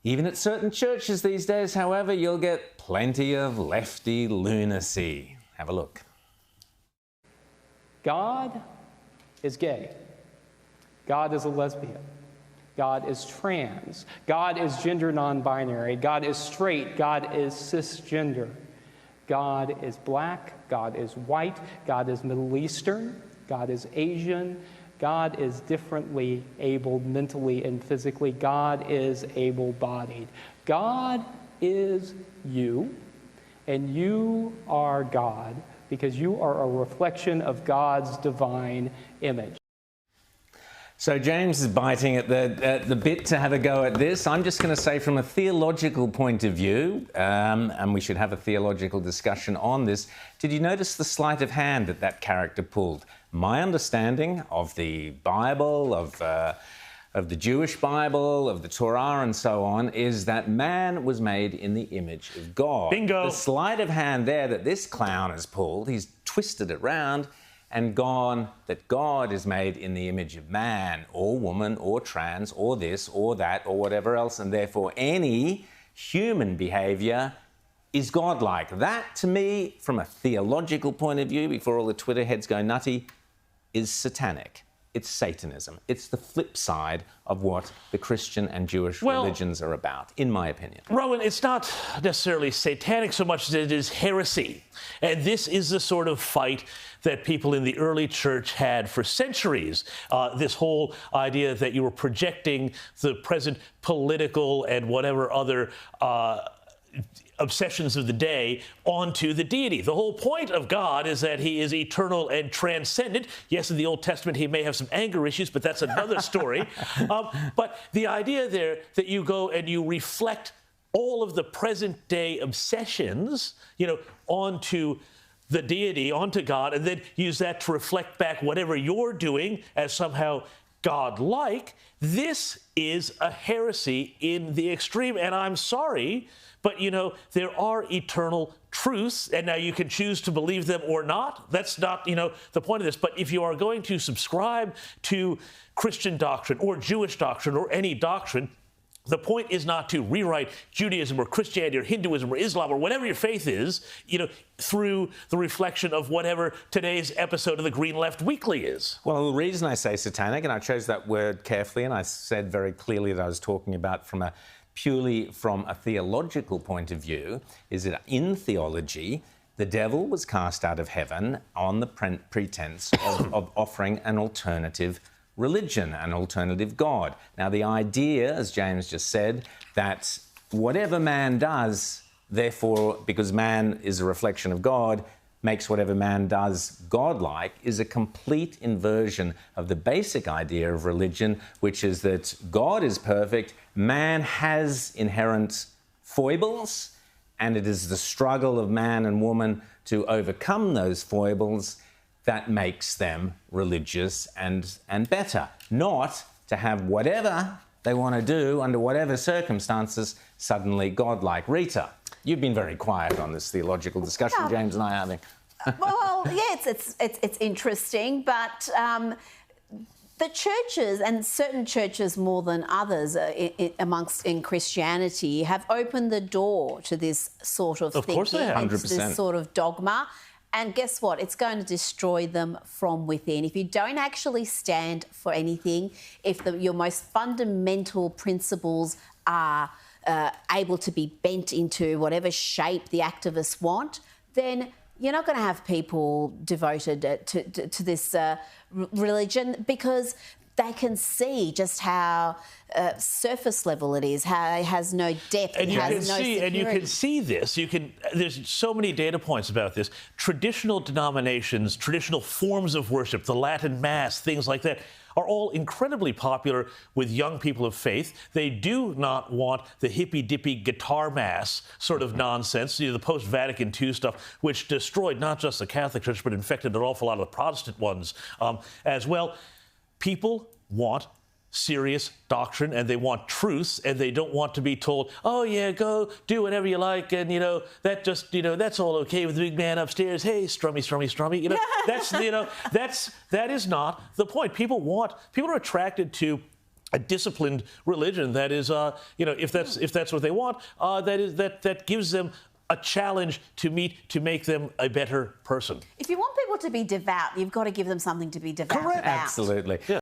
Even at certain churches these days, however, you'll get plenty of lefty lunacy. Have a look. God is gay. God is a lesbian. God is trans. God is gender non-binary. God is straight. God is cisgender. God is black. God is white. God is Middle Eastern. God is Asian. God is differently abled mentally and physically. God is able-bodied. God is you, and you are God, because you are a reflection of God's divine image. So James is biting at the bit to have a go at this. I'm just going to say from a theological point of view, and we should have a theological discussion on this, did you notice the sleight of hand that that character pulled? My understanding of the Bible, of the Jewish Bible, of the Torah and so on, is that man was made in the image of God. Bingo! The sleight of hand there that this clown has pulled, he's twisted it round and gone that God is made in the image of man, or woman, or trans, or this, or that, or whatever else, and therefore any human behaviour is godlike. That, to me, from a theological point of view, before all the Twitter heads go nutty, is satanic. It's Satanism. It's the flip side of what the Christian and Jewish religions are about, in my opinion. Rowan, it's not necessarily satanic so much as it is heresy. And this is the sort of fight that people in the early church had for centuries. This whole idea that you were projecting the present political and whatever other obsessions of the day onto the deity. The whole point of God is that he is eternal and transcendent. Yes, in the Old Testament, he may have some anger issues, but that's another story. But the idea there that you go and you reflect all of the present day obsessions, onto the deity, onto God, and then use that to reflect back whatever you're doing as somehow God-like, this is a heresy in the extreme. And I'm sorry, but, there are eternal truths, and now you can choose to believe them or not. That's not, the point of this. But if you are going to subscribe to Christian doctrine or Jewish doctrine or any doctrine, the point is not to rewrite Judaism or Christianity or Hinduism or Islam or whatever your faith is, through the reflection of whatever today's episode of the Green Left Weekly is. Well, the reason I say satanic, and I chose that word carefully, and I said very clearly that I was talking about purely from a theological point of view, is that in theology, the devil was cast out of heaven on the pretense of offering an alternative religion, an alternative God. Now, the idea, as James just said, that whatever man does, therefore, because man is a reflection of God, makes whatever man does godlike, is a complete inversion of the basic idea of religion, which is that God is perfect, man has inherent foibles, and it is the struggle of man and woman to overcome those foibles that makes them religious and better, not to have whatever they want to do under whatever circumstances suddenly godlike. Rita, you've been very quiet on this theological discussion James and I are having. Well, yes, it's interesting, but the churches, and certain churches more than others in Christianity, have opened the door to this sort of thinking. Of course they have. 100%. This sort of dogma. And guess what? It's going to destroy them from within. If you don't actually stand for anything, if your most fundamental principles are able to be bent into whatever shape the activists want, then you're not going to have people devoted to this religion, because they can see just how surface level it is, how it has no depth, and it has no security. And you can see this. There's so many data points about this. Traditional denominations, traditional forms of worship, the Latin Mass, things like that, are all incredibly popular with young people of faith. They do not want the hippy-dippy guitar mass sort of nonsense, the post-Vatican II stuff, which destroyed not just the Catholic Church, but infected an awful lot of the Protestant ones as well. People want serious doctrine, and they want truths, and they don't want to be told, oh yeah, go do whatever you like, and that just that's all okay with the big man upstairs. Hey, strummy, strummy, strummy. That is not the point. People are attracted to a disciplined religion that is, if that's what they want, that gives them a challenge to meet to make them a better person. If you want people to be devout, you've got to give them something to be devout Correct. about. Absolutely. Yeah.